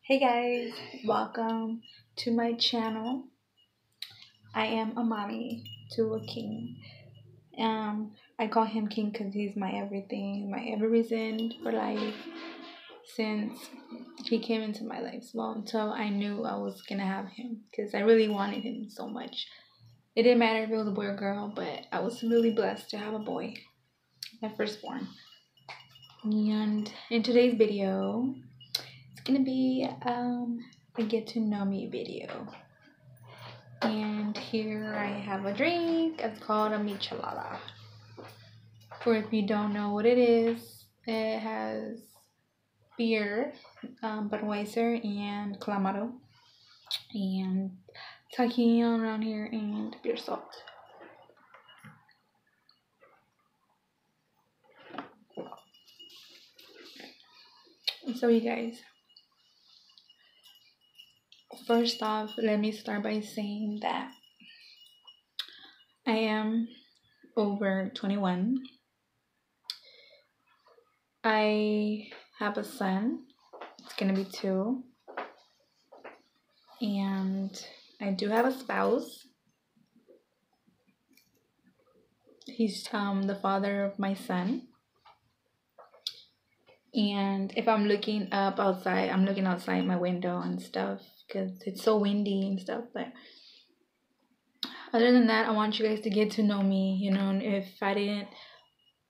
Hey guys, welcome to my channel. I am a mommy to a king. I call him king because he's my everything, my every reason for life since he came into my life. Well, until I knew I was gonna have him because I really wanted him so much. It didn't matter if it was a boy or girl, but I was really blessed to have a boy, my firstborn. And in today's video, it's gonna be a get to know me video. And here I have a drink. It's called a michelada. For if you don't know what it is, it has beer, Budweiser and Clamato, and tahini around here, and beer salt. So you guys, first off, let me start by saying that I am over 21. I have a son. It's gonna be 2. And I do have a spouse. He's the father of my son. And if I'm looking up outside, I'm looking outside my window and stuff because it's so windy and stuff. But other than that, I want you guys to get to know me. You know, if I didn't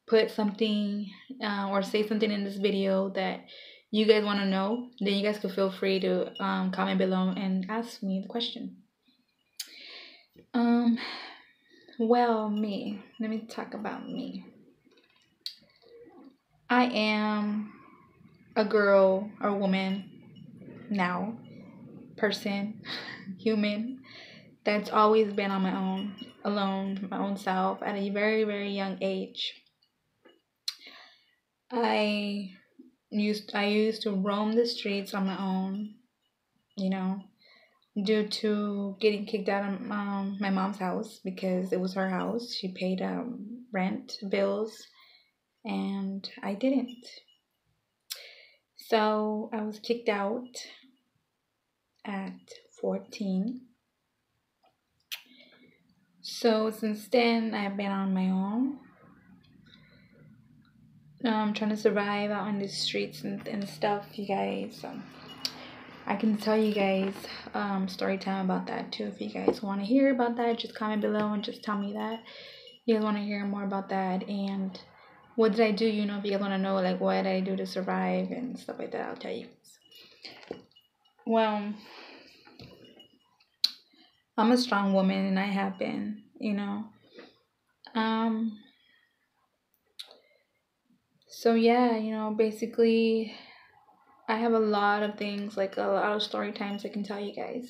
put something or say something in this video that you guys want to know, then you guys could feel free to comment below and ask me the question. Well, me. Let me talk about me. I am a girl or woman now, person, human that's always been on my own, alone, my own self at a very, very young age. I used to roam the streets on my own, you know, due to getting kicked out of my mom's house because it was her house. She paid rent, bills, and I didn't. So I was kicked out at 14. So since then, I've been on my own. Trying to survive out on the streets and stuff, you guys. I can tell you guys story time about that too. If you guys want to hear about that, just comment below and just tell me that you guys want to hear more about that. And what did I do? You know, if you guys want to know like what did I do to survive and stuff like that, I'll tell you. Well, I'm a strong woman and I have been, you know. So yeah, you know, basically I have a lot of things, like a lot of story times I can tell you guys.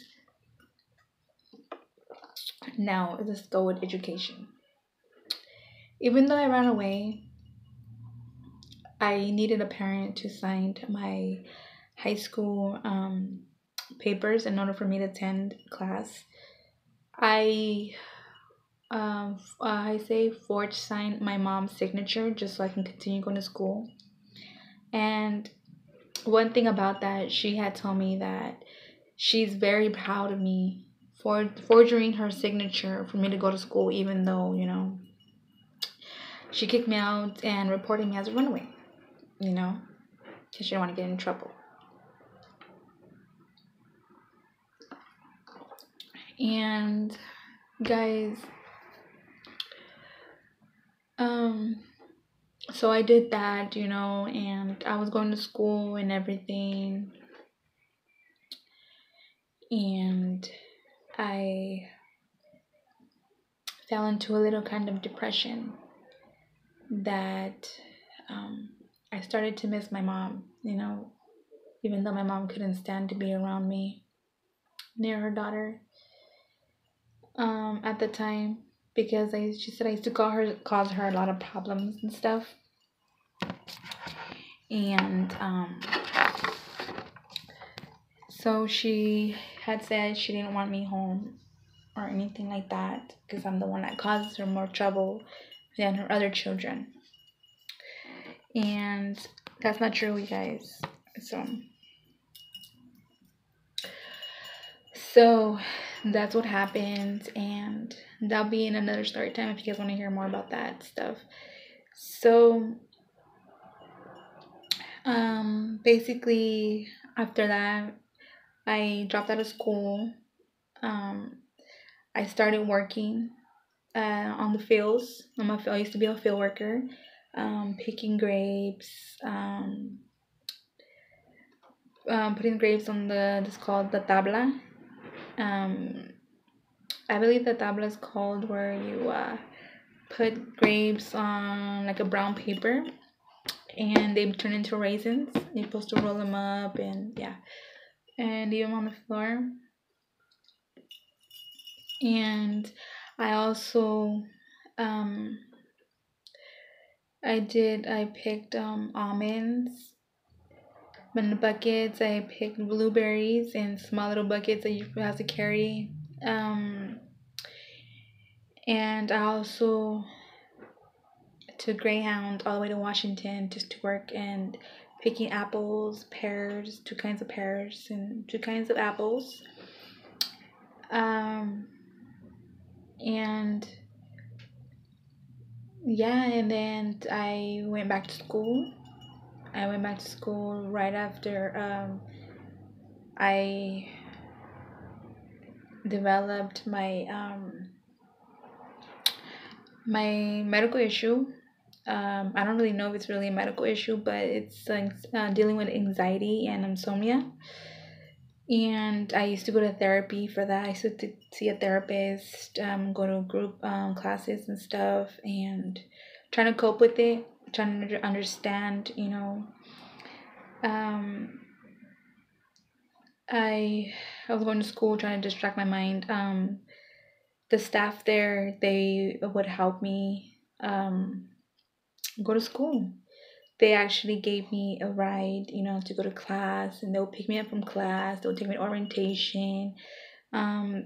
Now, let's go with education. Even though I ran away, I needed a parent to sign my high school papers in order for me to attend class. I signed my mom's signature just so I can continue going to school. And one thing about that, she had told me that she's very proud of me for forging her signature for me to go to school, even though, you know, she kicked me out and reported me as a runaway, you know, because she didn't want to get in trouble. And guys, so I did that, you know, and I was going to school and everything, and I fell into a little kind of depression that I started to miss my mom, you know, even though my mom couldn't stand to be around me near her daughter at the time, because she said I used to cause her a lot of problems and stuff. And so she had said she didn't want me home or anything like that because I'm the one that causes her more trouble than her other children. And that's not true, you guys. So So that's what happened, and that'll be in another story time if you guys want to hear more about that stuff. So basically after that I dropped out of school. um I started working on the fields. I used to be a field worker, picking grapes, putting grapes on the, it's called the tabla. um I believe the tabla is called where you put grapes on like a brown paper and they turn into raisins. You're supposed to roll them up and yeah, and leave them on the floor. And I also um I picked almonds in the buckets. I picked blueberries in small little buckets that you have to carry. Um and I also took Greyhound all the way to Washington just to work and picking apples, pears, two kinds of pears and two kinds of apples. Um and yeah, and then I went back to school. I went back to school right after I developed my medical issue. I don't really know if it's really a medical issue, but it's dealing with anxiety and insomnia. And I used to go to therapy for that. I used to see a therapist, go to group classes and stuff, and trying to cope with it, trying to understand, Um, I was going to school trying to distract my mind. The staff there, they would help me go to school. They actually gave me a ride, to go to class, and they'll pick me up from class. They'll take me to orientation.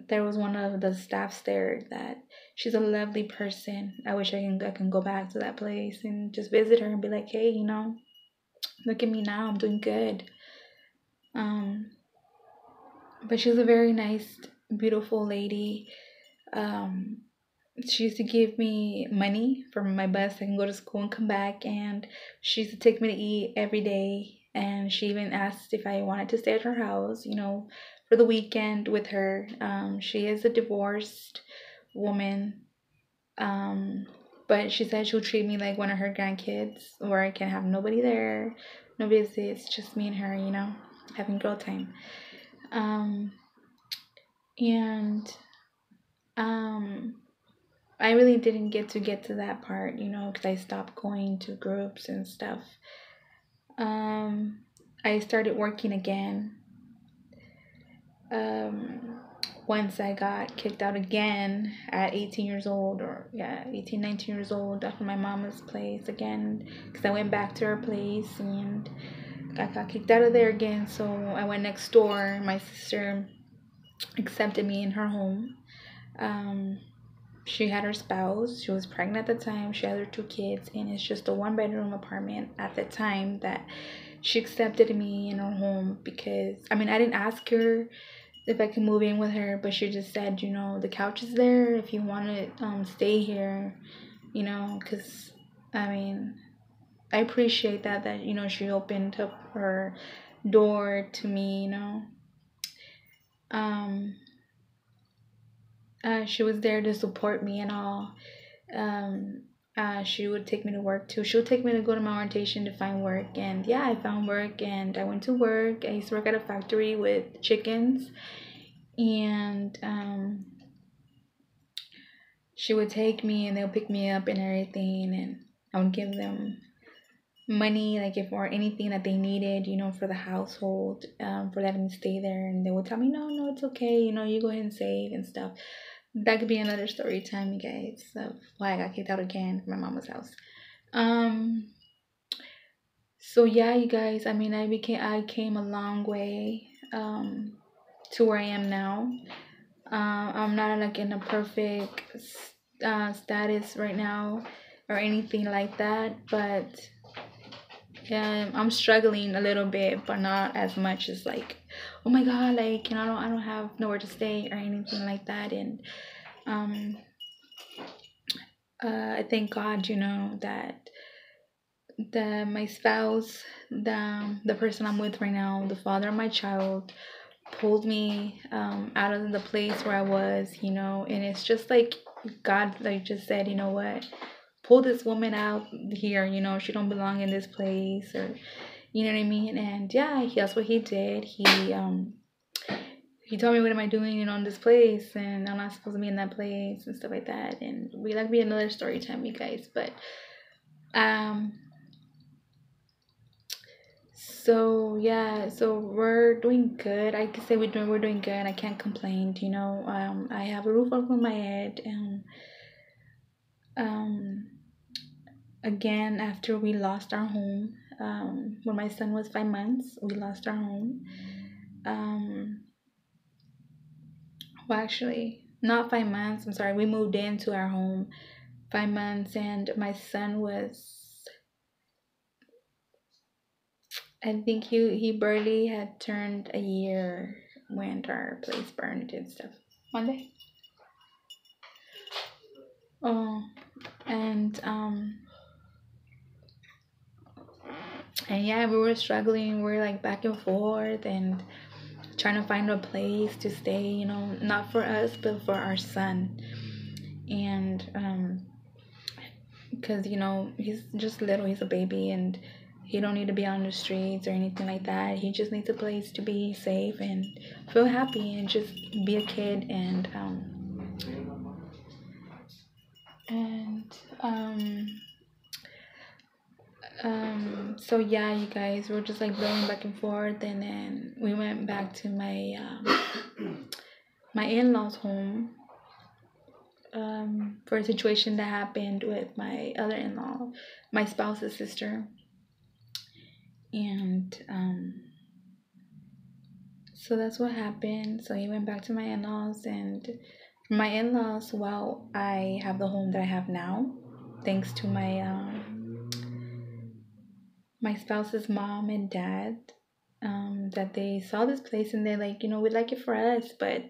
There was one of the staffs there that she's a lovely person. I wish I can go back to that place and just visit her and be like, hey, look at me now. I'm doing good. Um, but she was a very nice, beautiful lady. Um, she used to give me money for my bus. I can go to school and come back, and she used to take me to eat every day. And she even asked if I wanted to stay at her house, for the weekend with her. She is a divorced woman, but she said she'll treat me like one of her grandkids, where I can have nobody there, no visits, just me and her, having girl time. Um, and um, I really didn't get to that part, because I stopped going to groups and stuff. Um, I started working again. Um, Once I got kicked out again at 18 years old, or yeah, 18, 19 years old, after my mama's place again, because I went back to her place and I got kicked out of there again. So I went next door. My sister accepted me in her home. Um, she had her spouse. She was pregnant at the time. She had her two kids, and it's just a one-bedroom apartment at the time that she accepted me in her home because, I mean, I didn't ask her if I could move in with her, but she just said, the couch is there if you want to stay here, because, I mean, I appreciate that, she opened up her door to me, Um, she was there to support me and all. Um, she would take me to work too. She would take me to go to my orientation to find work. And yeah, I found work and I went to work. I used to work at a factory with chickens. And she would take me and they'll pick me up and everything. And I would give them money, like if or anything that they needed, for the household, for letting me stay there. And they would tell me, no, it's okay. You go ahead and save and stuff. That could be another story time, you guys, of why I got kicked out again from my mama's house. Um, so yeah, you guys, I mean, I came a long way, to where I am now. I'm not like in a perfect status right now or anything like that, but Yeah, I'm struggling a little bit, but not as much as like, oh my God, like, I don't have nowhere to stay or anything like that. And um, I thank God, that my spouse, the person I'm with right now, the father of my child, pulled me out of the place where I was, and it's just like God, like, just said, you know what, pull this woman out here, she don't belong in this place, or you know what I mean. And yeah, that's what he did. He told me, what am I doing, in this place, and I'm not supposed to be in that place and stuff like that. And we like to be another story time, you guys. But um so yeah, so we're doing good. I can say we're doing good. I can't complain, I have a roof over my head. And um again, after we lost our home, when my son was 5 months, we lost our home. um well, actually, not 5 months, I'm sorry, we moved into our home 5 months, and my son was, I think he barely had turned a year when our place burned and stuff. Monday. Oh, and and yeah, we were struggling. We are like back and forth and trying to find a place to stay. Not for us, but for our son. And because he's just little, he's a baby, and he don't need to be on the streets or anything like that. He just needs a place to be safe and feel happy and just be a kid. And so yeah, you guys, we're just like going back and forth, and then we went back to my my in-laws home, for a situation that happened with my other in-law, my spouse's sister. And so that's what happened. So he went back to my in-laws, and my in-laws, well, I have the home that I have now thanks to my spouse's mom and dad, that they saw this place and they're like, we'd like it for us, but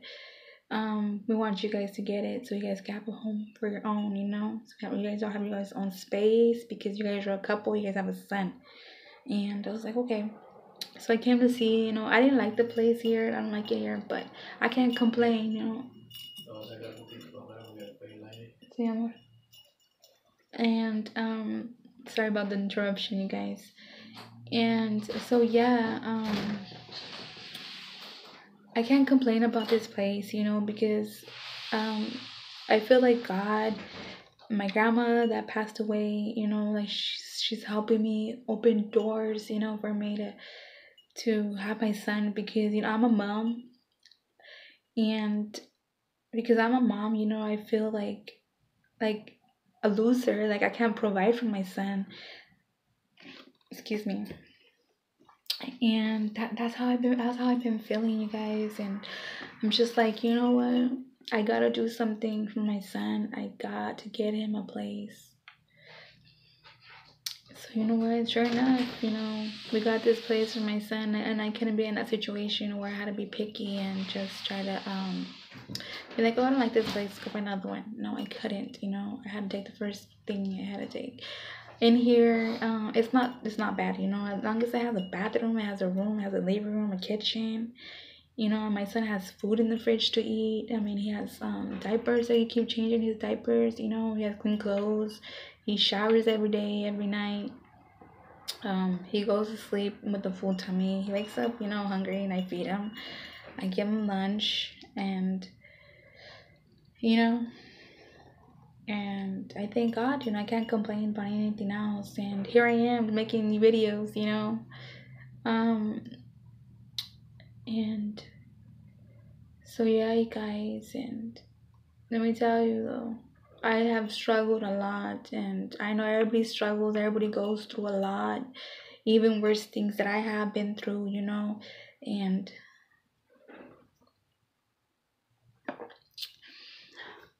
we want you guys to get it so you guys can have a home for your own, so you guys don't have your guys' own space, because you guys are a couple, you guys have a son. And I was like, okay. So I came to see, I didn't like the place here, I don't like it here, but I can't complain. Sí, amor. And sorry about the interruption, you guys. And so yeah, I can't complain about this place, because I feel like God, my grandma that passed away, like she's helping me open doors, for me to have my son, because I'm a mom, and because I'm a mom, I feel like a loser, like I can't provide for my son. Excuse me. And that's how I've been feeling, you guys. And I'm just like, you know what, I gotta do something for my son. I got to get him a place. So you know what, sure enough, we got this place for my son, and I couldn't be in that situation where I had to be picky and just try to be like, oh, I don't like this place, go find another one. No, I couldn't. I had to take the first thing I had to take. In here, it's not bad, as long as it has a bathroom, it has a room, it has a living room, a kitchen. My son has food in the fridge to eat. I mean, he has diapers that he keep changing his diapers. He has clean clothes. He showers every day, every night. He goes to sleep with a full tummy. He wakes up, hungry, and I feed him. I give him lunch, and and I thank God, I can't complain about anything else. And here I am making videos, and so yeah, you guys, and let me tell you though, I have struggled a lot, and I know everybody struggles, everybody goes through a lot, even worse things that I have been through, and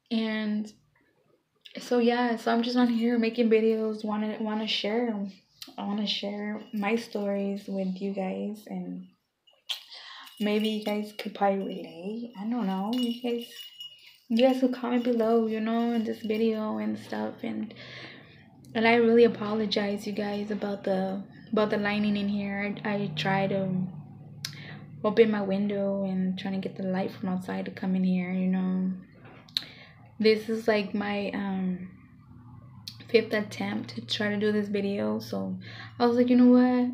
and so yeah, so I'm just on here making videos, wanna share I want to share my stories with you guys, and maybe you guys could probably relate. I don't know. You guys will comment below, in this video and stuff, and I really apologize, you guys, about the lighting in here. I try to open my window and trying to get the light from outside to come in here. This is like my fifth attempt to try to do this video, so I was like, you know what,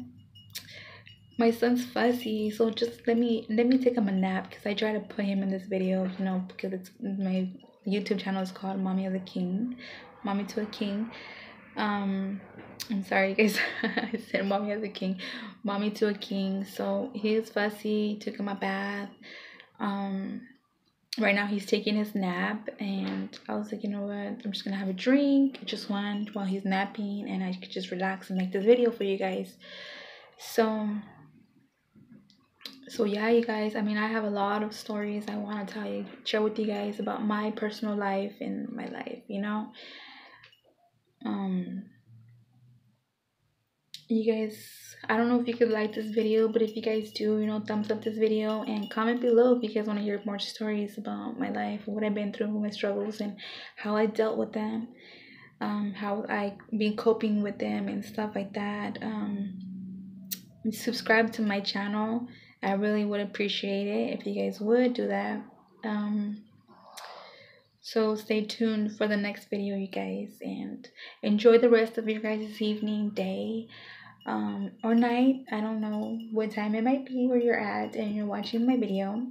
my son's fussy, so just let me take him a nap, because I try to put him in this video, because it's my YouTube channel is called Mommy of the King, Mommy to a King. I'm sorry, guys. I said Mommy as a King, Mommy to a King. So he's fussy. Took him a bath. Right now he's taking his nap, and I was like, you know what? I'm just gonna have a drink, just one, while he's napping, and I could just relax and make this video for you guys. So yeah, you guys. I mean, I have a lot of stories I want to share with you guys about my personal life and my life. You guys, I don't know if you could like this video, but if you guys do, thumbs up this video and comment below if you guys want to hear more stories about my life, what I've been through, my struggles, and how I dealt with them, how I been coping with them and stuff like that. Subscribe to my channel. I really would appreciate it if you guys would do that. So stay tuned for the next video, you guys, and enjoy the rest of your guys' evening, day, or night. I don't know what time it might be where you're at and you're watching my video.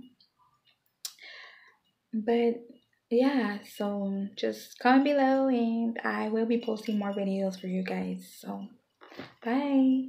But yeah, so just comment below and I will be posting more videos for you guys. So bye.